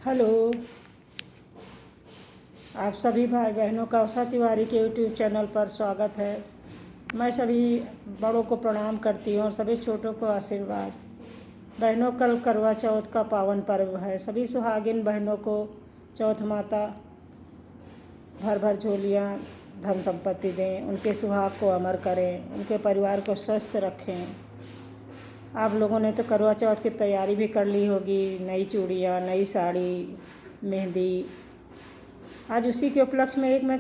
Hello. आप सभी भाई बहनों का उषा तिवारी के यूट्यूब चैनल पर स्वागत है। मैं सभी बड़ों को प्रणाम करती हूँ और सभी छोटों को आशीर्वाद। बहनों, कल करवा चौथ का पावन पर्व है। सभी सुहागिन बहनों को चौथ माता भर भर झोलियाँ धन संपत्ति दें, उनके सुहाग को अमर करें, उनके परिवार को स्वस्थ रखें। आप लोगों ने तो करवा चौथ की तैयारी भी कर ली होगी, नई चूड़ियाँ, नई साड़ी, मेहंदी। आज उसी के उपलक्ष्य में एक मैं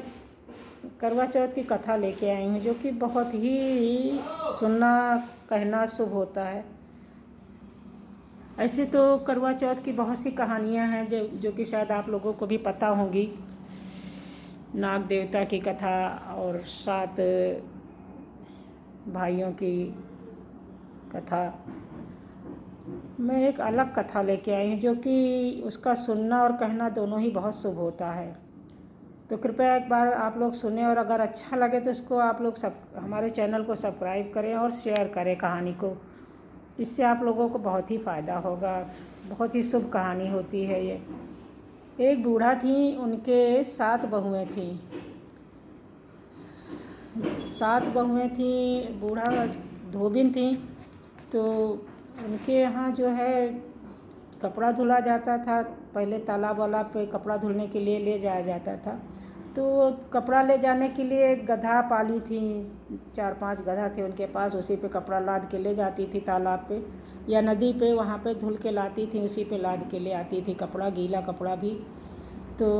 करवा चौथ की कथा लेके आई हूँ, जो कि बहुत ही सुनना कहना शुभ होता है। ऐसे तो करवा चौथ की बहुत सी कहानियाँ हैं जो कि शायद आप लोगों को भी पता होंगी। नाग देवता की कथा और 7 भाइयों की कथा। मैं एक अलग कथा लेके आई हूँ, जो कि उसका सुनना और कहना दोनों ही बहुत शुभ होता है। तो कृपया एक बार आप लोग सुने, और अगर अच्छा लगे तो इसको आप लोग हमारे चैनल को सब्सक्राइब करें और शेयर करें कहानी को। इससे आप लोगों को बहुत ही फ़ायदा होगा। बहुत ही शुभ कहानी होती है ये। एक बूढ़ा थी, उनके 7 बहुएँ थीं। 7 बहुएँ थीं, बूढ़ा धोबिन थी। तो उनके यहाँ जो है कपड़ा धुला जाता था। पहले तालाब वालाब पे कपड़ा धुलने के लिए ले जाया जाता था। तो कपड़ा ले जाने के लिए गधा पाली थी। 4-5 गधा थे उनके पास। उसी पे कपड़ा लाद के ले जाती थी तालाब पे या नदी पे, वहाँ पे धुल के लाती थी, उसी पे लाद के ले आती थी कपड़ा, गीला कपड़ा भी। तो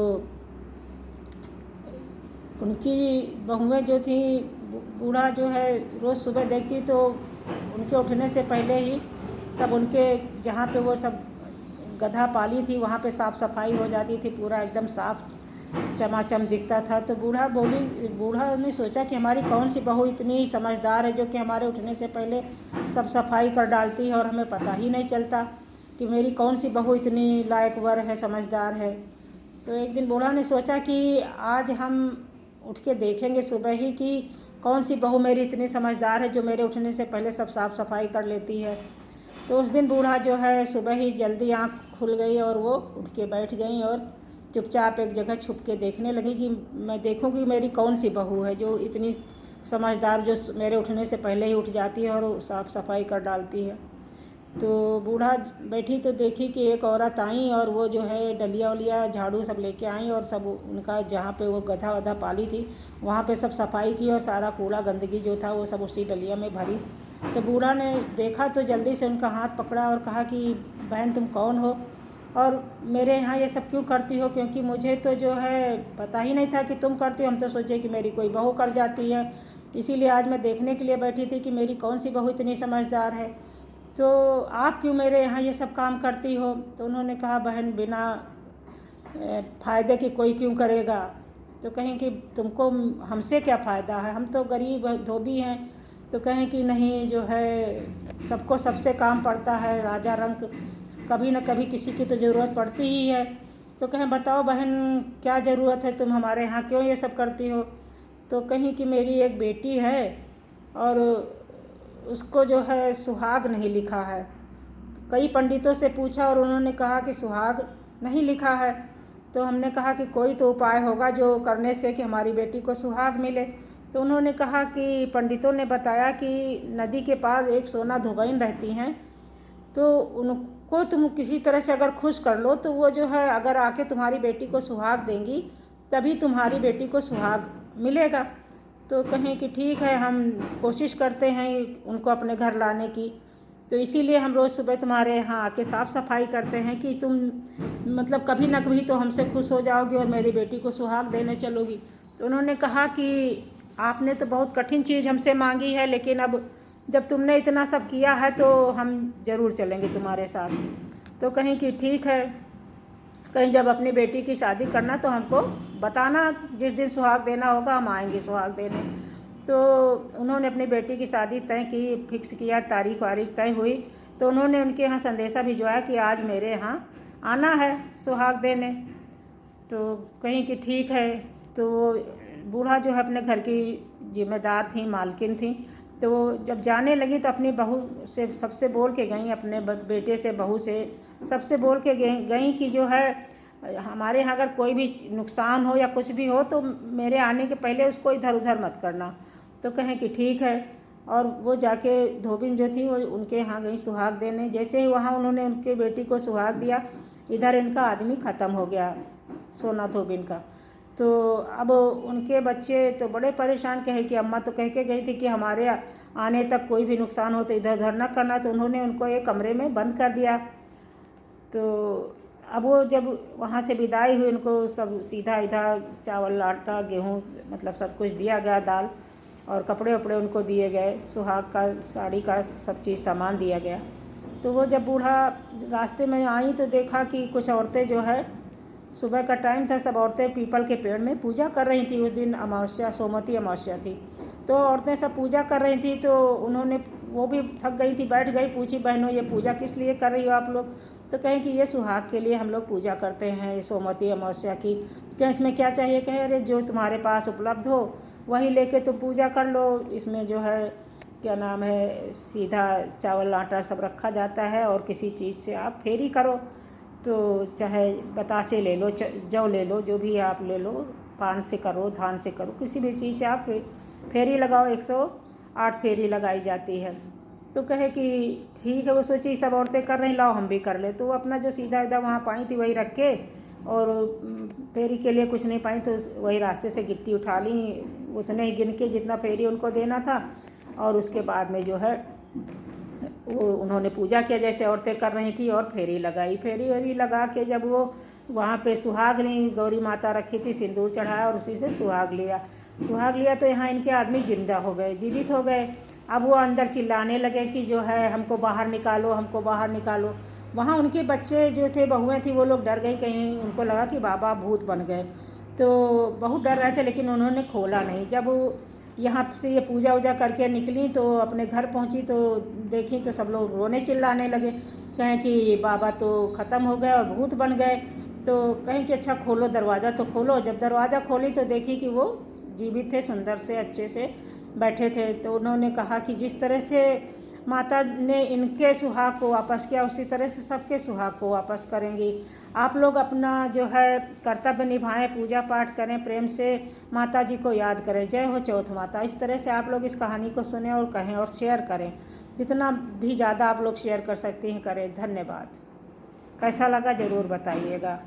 उनकी बहुएँ जो थी, बूढ़ा जो है रोज़ सुबह देखती तो उनके उठने से पहले ही सब उनके जहाँ पे वो सब गधा पाली थी वहाँ पे साफ़ सफाई हो जाती थी, पूरा एकदम साफ चमाचम दिखता था। तो बूढ़ा ने सोचा कि हमारी कौन सी बहू इतनी समझदार है जो कि हमारे उठने से पहले सब सफाई कर डालती है, और हमें पता ही नहीं चलता कि मेरी कौन सी बहू इतनी लायकवर है, समझदार है। तो एक दिन बूढ़ा ने सोचा कि आज हम उठ के देखेंगे सुबह ही कि कौन सी बहू मेरी इतनी समझदार है जो मेरे उठने से पहले सब साफ़ सफाई कर लेती है। तो उस दिन बूढ़ा जो है सुबह ही जल्दी आँख खुल गई और वो उठ के बैठ गई और चुपचाप एक जगह छुप के देखने लगी कि मैं देखूँगी मेरी कौन सी बहू है जो इतनी समझदार, जो मेरे उठने से पहले ही उठ जाती है और साफ़ सफाई कर डालती है। तो बूढ़ा बैठी तो देखी कि एक औरत आई और वो जो है डलिया वलिया झाड़ू सब लेके आई और सब उनका जहाँ पे वो गधा वधा पाली थी वहाँ पे सब सफाई की और सारा कूड़ा गंदगी जो था वो सब उसी डलिया में भरी। तो बूढ़ा ने देखा तो जल्दी से उनका हाथ पकड़ा और कहा कि बहन, तुम कौन हो और मेरे यहाँ ये सब क्यों करती हो? क्योंकि मुझे तो जो है पता ही नहीं था कि तुम करती हो। हम तो सोचे कि मेरी कोई बहू कर जाती है, इसीलिए आज मैं देखने के लिए बैठी थी कि मेरी कौन सी बहू इतनी समझदार है। तो आप क्यों मेरे यहाँ ये सब काम करती हो? तो उन्होंने कहा, बहन, बिना फ़ायदे की कोई क्यों करेगा? तो कहें कि तुमको हमसे क्या फ़ायदा है, हम तो गरीब धोबी हैं। तो कहें कि नहीं, जो है सबको सबसे काम पड़ता है, राजा रंक कभी न कभी किसी की तो ज़रूरत पड़ती ही है। तो कहें, बताओ बहन, क्या ज़रूरत है, तुम हमारे यहाँ क्यों ये सब करती हो? तो कहीं कि मेरी एक बेटी है और उसको जो है सुहाग नहीं लिखा है। कई पंडितों से पूछा और उन्होंने कहा कि सुहाग नहीं लिखा है। तो हमने कहा कि कोई तो उपाय होगा जो करने से कि हमारी बेटी को सुहाग मिले। तो उन्होंने कहा कि पंडितों ने बताया कि नदी के पास एक सोना धोबन रहती हैं, तो उनको तुम किसी तरह से अगर खुश कर लो तो वो जो है अगर आके तुम्हारी बेटी को सुहाग देंगी तभी तुम्हारी बेटी को सुहाग मिलेगा। तो कहें कि ठीक है, हम कोशिश करते हैं उनको अपने घर लाने की। तो इसीलिए हम रोज़ सुबह तुम्हारे यहाँ आके साफ़ सफाई करते हैं कि तुम मतलब कभी न कभी तो हमसे खुश हो जाओगी और मेरी बेटी को सुहाग देने चलोगी। तो उन्होंने कहा कि आपने तो बहुत कठिन चीज़ हमसे मांगी है, लेकिन अब जब तुमने इतना सब किया है तो हम ज़रूर चलेंगे तुम्हारे साथ। तो कहें कि ठीक है, कहीं जब अपनी बेटी की शादी करना तो हमको बताना, जिस दिन सुहाग देना होगा हम आएंगे सुहाग देने। तो उन्होंने अपनी बेटी की शादी तय की, फिक्स किया, तारीख वारीख तय हुई। तो उन्होंने उनके यहाँ संदेशा भिजवाया कि आज मेरे यहाँ आना है सुहाग देने। तो कहीं कि ठीक है। तो वो बूढ़ा जो है अपने घर की जिम्मेदार थी, मालकिन थी। तो वो जब जाने लगी तो अपनी बहू से सबसे बोल के गई, अपने बेटे से, बहू से सबसे बोल के गई कि जो है हमारे यहाँ अगर कोई भी नुकसान हो या कुछ भी हो तो मेरे आने के पहले उसको इधर उधर मत करना। तो कहें कि ठीक है। और वो जाके धोबिन जो थी वो उनके यहाँ गई सुहाग देने। जैसे ही वहाँ उन्होंने उनके बेटी को सुहाग दिया, इधर इनका आदमी ख़त्म हो गया, सोना धोबिन का। तो अब उनके बच्चे तो बड़े परेशान, कहे कि अम्मा तो कह के गई थी कि हमारे आने तक कोई भी नुकसान हो तो इधर उधर न करना। तो उन्होंने उनको एक कमरे में बंद कर दिया। तो अब वो जब वहाँ से विदाई हुई, उनको सब सीधा इधर चावल आटा गेहूँ मतलब सब कुछ दिया गया, दाल और कपड़े वपड़े उनको दिए गए, सुहाग का साड़ी का सब चीज़ सामान दिया गया। तो वो जब बूढ़ा रास्ते में आई तो देखा कि कुछ औरतें जो है, सुबह का टाइम था, सब औरतें पीपल के पेड़ में पूजा कर रही थी। उस दिन अमावस्या, सोमवती अमावस्या थी। तो औरतें सब पूजा कर रही थी। तो उन्होंने, वो भी थक गई थी, बैठ गई, पूछी बहनों ये पूजा किस लिए कर रही हो आप लोग? तो कहें कि ये सुहाग के लिए हम लोग पूजा करते हैं, सोमवती अमावस्या की। क्या इसमें क्या चाहिए? कहे अरे जो तुम्हारे पास उपलब्ध हो वही लेके तुम पूजा कर लो। इसमें जो है क्या नाम है, सीधा चावल आटा सब रखा जाता है और किसी चीज़ से आप फेरी करो। तो चाहे बतासे ले लो, जौ ले लो, जो भी आप ले लो, पान से करो, धान से करो, किसी भी चीज़ से आप फेरी लगाओ। 108 फेरी लगाई जाती है। तो कहे कि ठीक है। वो सोची सब औरतें कर रही, लाओ हम भी कर ले। तो वो अपना जो सीधा इधर वहाँ पाई थी वही रख के, और फेरी के लिए कुछ नहीं पाई तो वही रास्ते से गिट्टी उठा ली, उतने ही गिन के जितना फेरी उनको देना था। और उसके बाद में जो है वो उन्होंने पूजा किया जैसे औरतें कर रही थी, और फेरी लगाई। फेरी वेरी लगा के जब वो वहाँ पे सुहाग ली, गौरी माता रखी थी, सिंदूर चढ़ाया और उसी से सुहाग लिया। सुहाग लिया तो यहाँ इनके आदमी जिंदा हो गए, जीवित हो गए। अब वो अंदर चिल्लाने लगे कि जो है हमको बाहर निकालो, हमको बाहर निकालो। वहाँ उनके बच्चे जो थे, बहुएँ थी, वो लोग डर गई, कहीं उनको लगा कि बाबा भूत बन गए। तो बहुत डर रहे थे, लेकिन उन्होंने खोला नहीं। जब यहाँ से ये पूजा वूजा करके निकली तो अपने घर पहुँची तो देखी तो सब लोग रोने चिल्लाने लगे, कहें कि बाबा तो ख़त्म हो गए और भूत बन गए। तो कहें कि अच्छा खोलो दरवाज़ा। तो खोलो। जब दरवाज़ा खोली तो देखी कि वो जीवित थे, सुंदर से अच्छे से बैठे थे। तो उन्होंने कहा कि जिस तरह से माता ने इनके सुहाग को वापस किया, उसी तरह से सबके सुहाग को वापस करेंगी। आप लोग अपना जो है कर्तव्य निभाएं, पूजा पाठ करें, प्रेम से माता जी को याद करें। जय हो चौथ माता। इस तरह से आप लोग इस कहानी को सुने और कहें और शेयर करें। जितना भी ज़्यादा आप लोग शेयर कर सकते हैं करें। धन्यवाद। कैसा लगा ज़रूर बताइएगा।